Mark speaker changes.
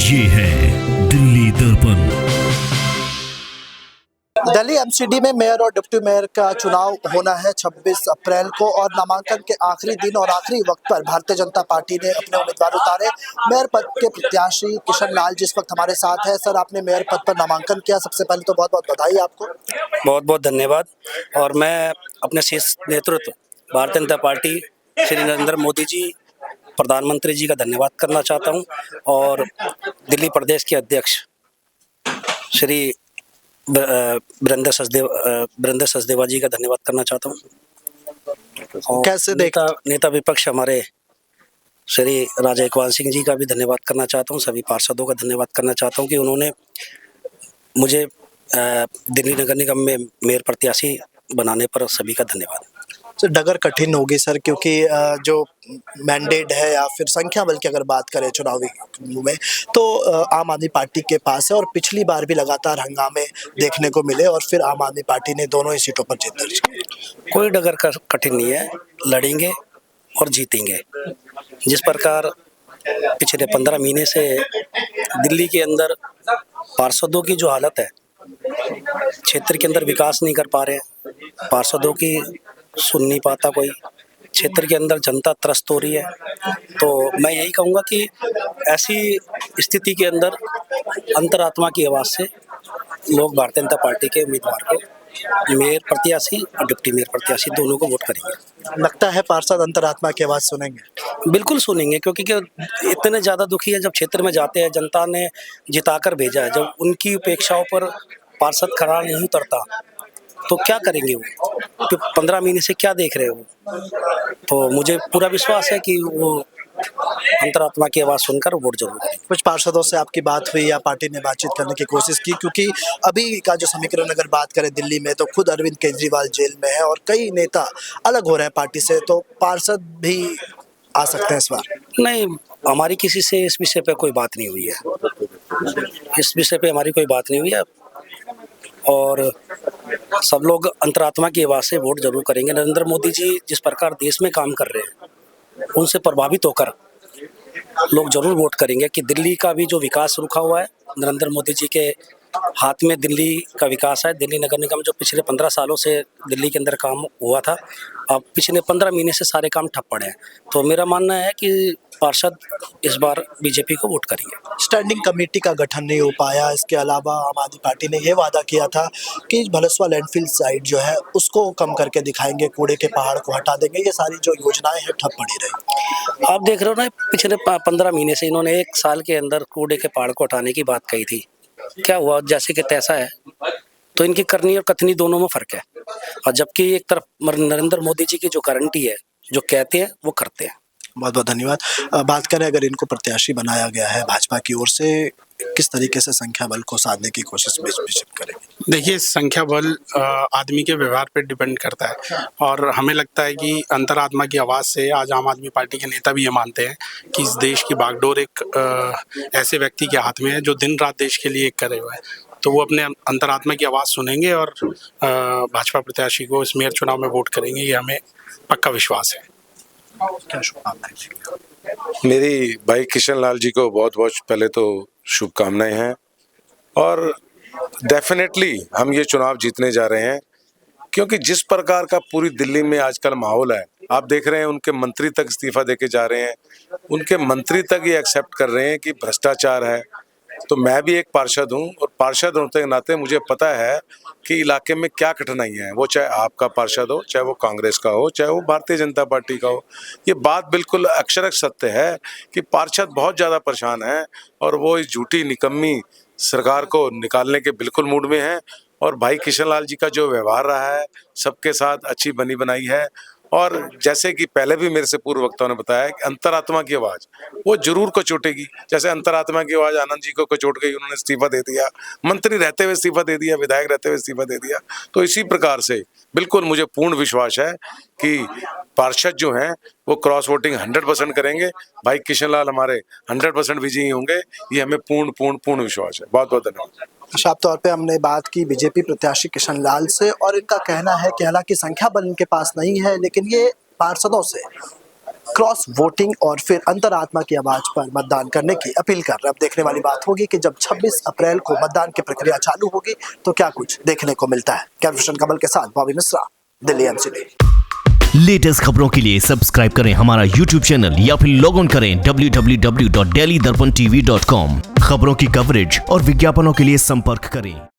Speaker 1: ये है दिल्ली दर्पण।
Speaker 2: दिल्ली एमसीडी में मेयर और डिप्टी मेयर का चुनाव होना है 26 अप्रैल को और नामांकन के आखिरी दिन और आखिरी वक्त पर भारतीय जनता पार्टी ने अपने उम्मीदवार उतारे। मेयर पद के प्रत्याशी किशन लाल जिस वक्त हमारे साथ है। सर, आपने मेयर पद पर नामांकन किया, सबसे पहले तो बहुत बहुत बधाई आपको।
Speaker 3: बहुत बहुत धन्यवाद। और मैं अपने शीर्ष नेतृत्व भारतीय जनता पार्टी श्री नरेंद्र मोदी जी, प्रधानमंत्री जी का धन्यवाद करना चाहता हूं और दिल्ली प्रदेश के अध्यक्ष श्री वीरेंद्र सचदेवा जी का धन्यवाद करना चाहता हूं।
Speaker 2: कैसे
Speaker 3: नेता विपक्ष हमारे श्री राजा इकबाल सिंह जी का भी धन्यवाद करना चाहता हूं। सभी पार्षदों का धन्यवाद करना चाहता हूं कि उन्होंने मुझे दिल्ली नगर निगम में मेयर प्रत्याशी बनाने पर सभी का धन्यवाद।
Speaker 2: तो डगर कठिन होगी सर, क्योंकि जो मैंडेट है या फिर संख्या बल की अगर बात करें चुनावी में, तो आम आदमी पार्टी के पास है और पिछली बार भी लगातार हंगामे देखने को मिले और फिर आम आदमी पार्टी ने दोनों ही सीटों पर जीत दर्ज की।
Speaker 3: कोई डगर का कठिन नहीं है, लड़ेंगे और जीतेंगे। जिस प्रकार पिछले 15 महीने से दिल्ली के अंदर पार्षदों की जो हालत है, क्षेत्र के अंदर विकास नहीं कर पा रहे हैं, पार्षदों की सुन नहीं पाता कोई, क्षेत्र के अंदर जनता त्रस्त हो रही है। तो मैं यही कहूँगा कि ऐसी स्थिति के अंदर अंतरात्मा की आवाज़ से लोग भारतीय जनता पार्टी के उम्मीदवार को मेयर प्रत्याशी और डिप्टी मेयर प्रत्याशी दोनों को वोट करेंगे।
Speaker 2: लगता है पार्षद अंतरात्मा की आवाज़ सुनेंगे?
Speaker 3: बिल्कुल सुनेंगे, क्योंकि इतने ज़्यादा दुखी है जब क्षेत्र में जाते हैं, जनता ने जिताकर भेजा है, जब उनकी उपेक्षाओं पर पार्षद खरा नहीं उतरता तो क्या करेंगे वो? 15 महीने से क्या देख रहे हो? तो मुझे पूरा विश्वास है कि वो अंतरात्मा की आवाज़ सुनकर वोट जरूर करेंगे।
Speaker 2: कुछ पार्षदों से आपकी बात हुई या पार्टी ने बातचीत करने की कोशिश की? क्योंकि अभी का जो समीकरण अगर बात करें दिल्ली में, तो खुद अरविंद केजरीवाल जेल में है और कई नेता अलग हो रहे हैं पार्टी से, तो पार्षद भी आ सकते हैं इस बार?
Speaker 3: नहीं, हमारी किसी से इस विषय पे कोई बात नहीं हुई है। इस विषय पे हमारी कोई बात नहीं हुई है और सब लोग अंतरात्मा की आवाज़ से वोट जरूर करेंगे। नरेंद्र मोदी जी जिस प्रकार देश में काम कर रहे हैं, उनसे प्रभावित होकर लोग जरूर वोट करेंगे कि दिल्ली का भी जो विकास रुका हुआ है, नरेंद्र मोदी जी के हाथ में दिल्ली का विकास है। दिल्ली नगर निगम जो पिछले 15 सालों से दिल्ली के अंदर काम हुआ था, अब पिछले 15 महीने से सारे काम ठप पड़े हैं। तो मेरा मानना है कि पार्षद इस बार बीजेपी को वोट करेंगे।
Speaker 2: स्टैंडिंग कमेटी का गठन नहीं हो पाया। इसके अलावा आम आदमी पार्टी ने ये वादा किया था कि भलसवा लैंडफिल साइट जो है उसको कम करके दिखाएंगे, कूड़े के पहाड़ को हटा देंगे। ये सारी जो योजनाएं हैं ठप पड़ी रही।
Speaker 3: आप देख रहे हो ना, पिछले 15 महीने से इन्होंने 1 साल के अंदर कूड़े के पहाड़ को हटाने की बात कही थी। क्या हुआ? जैसे कि तैसा है। तो इनकी करनी और कथनी दोनों में फर्क है। और जबकि एक तरफ नरेंद्र मोदी जी की जो गारंटी है, जो कहते हैं वो करते हैं।
Speaker 2: बहुत बहुत धन्यवाद। बात करें, अगर इनको प्रत्याशी बनाया गया है भाजपा की ओर से, किस तरीके से संख्या बल को साधने की कोशिश बीजेपी करेगी?
Speaker 4: देखिए, संख्या बल आदमी के व्यवहार पर डिपेंड करता है और हमें लगता है कि अंतरात्मा की आवाज़ से आज आम आदमी पार्टी के नेता भी ये मानते हैं कि इस देश की बागडोर एक ऐसे व्यक्ति के हाथ में है जो दिन रात देश के लिए एक करे हुए है। तो वो अपने अंतरात्मा की आवाज़ सुनेंगे और भाजपा प्रत्याशी को इस मेयर चुनाव में वोट करेंगे, ये हमें पक्का विश्वास है।
Speaker 2: क्या शुभकामनाएं?
Speaker 5: मेरी भाई किशन लाल जी को बहुत बहुत पहले तो शुभकामनाएं हैं और डेफिनेटली हम ये चुनाव जीतने जा रहे हैं, क्योंकि जिस प्रकार का पूरी दिल्ली में आजकल माहौल है, आप देख रहे हैं उनके मंत्री तक इस्तीफा देके जा रहे हैं, उनके मंत्री तक ये एक्सेप्ट कर रहे हैं कि भ्रष्टाचार है। तो मैं भी एक पार्षद हूँ और पार्षद होने के नाते मुझे पता है कि इलाके में क्या कठिनाई है। वो चाहे आपका पार्षद हो, चाहे वो कांग्रेस का हो, चाहे वो भारतीय जनता पार्टी का हो, ये बात बिल्कुल अक्षरश सत्य है कि पार्षद बहुत ज़्यादा परेशान है और वो इस झूठी निकम्मी सरकार को निकालने के बिल्कुल मूड में है। और भाई किशन लाल जी का जो व्यवहार रहा है, सबके साथ अच्छी बनी बनाई है और जैसे कि पहले भी मेरे से पूर्व वक्ताओं ने बताया कि अंतरात्मा की आवाज़ वो जरूर कचोटेगी। जैसे अंतरात्मा की आवाज़ आनंद जी को कचोट गई, उन्होंने इस्तीफा दे दिया, मंत्री रहते हुए इस्तीफा दे दिया, विधायक रहते हुए इस्तीफा दे दिया। तो इसी प्रकार से बिल्कुल मुझे पूर्ण विश्वास है कि पार्षद जो हैं वो क्रॉस वोटिंग 100% करेंगे। भाई किशन लाल हमारे 100% विजयी होंगे, ये हमें पूर्ण विश्वास है। बहुत बहुत धन्यवाद।
Speaker 2: साफ तौर पे हमने बात की बीजेपी प्रत्याशी किशन लाल से और इनका कहना है कि हालांकि संख्या बल इनके पास नहीं है, लेकिन ये पार्षदों से क्रॉस वोटिंग और फिर अंतरात्मा की आवाज पर मतदान करने की अपील कर रहे हैं। अब देखने वाली बात होगी कि जब 26 अप्रैल को मतदान की प्रक्रिया चालू होगी तो क्या कुछ देखने को मिलता है। कैप्टन कमल के साथ बॉबी मिश्रा, दिल्ली एमसीडी।
Speaker 1: लेटेस्ट खबरों के लिए सब्सक्राइब करें हमारा YouTube चैनल या फिर लॉग ऑन करें www.delhidarpantv.com। खबरों की कवरेज और विज्ञापनों के लिए संपर्क करें।